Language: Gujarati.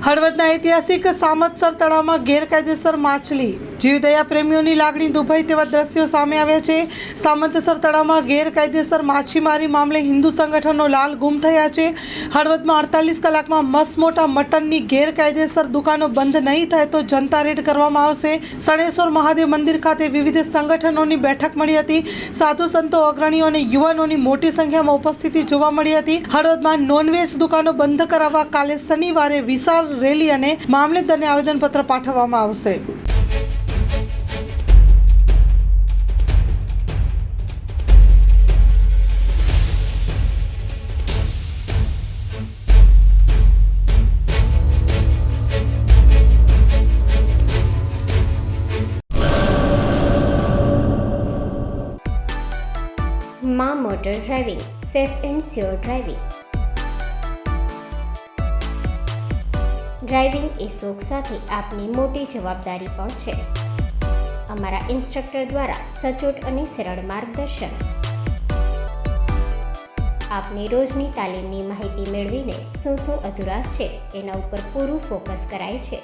હળવદના ઐતિહાસિક સામતસર તળાવમાં ગેરકાયદેસર માછલી, જીવદયા પ્રેમીઓની લાગણી દુભાઈ તેવા દ્રશ્યો સામે આવ્યા છે। સામતસર તળાવમાં ગેરકાયદેસર માછીમારી મામલે હિન્દુ સંગઠનો લાલ ગુમ થયા છે। હળવદમાં 48 કલાકમાં મસમોટા મટનની ગેરકાયદેસર દુકાનો બંધ નહીં થાય તો જનતા રેડ કરવામાં આવશે। શણેશ્વર મહાદેવ મંદિર ખાતે વિવિધ સંગઠનોની બેઠક મળી હતી। સાધુ સંતો, અગ્રણીઓ અને યુવાનોની મોટી સંખ્યામાં ઉપસ્થિતિ જોવા મળી હતી। હળવદમાં નોનવેજ દુકાનો બંધ કરાવવા કાલે શનિવારે વિશાળ રેલી અને મામલતદારને આવેદનપત્ર પાઠવવામાં આવશે। માં motor driving, safe and sure driving. Driving એ શોખ સાથે આપની મોટી જવાબદારી પણ છે। અમારા ઇન્સ્ટ્રક્ટર દ્વારા સચોટ અને સરળ માર્ગદર્શન આપની રોજની તાલીમની માહિતી મેળવીને શું અધુરાશ છે એના ઉપર પૂરું ફોકસ કરાય છે।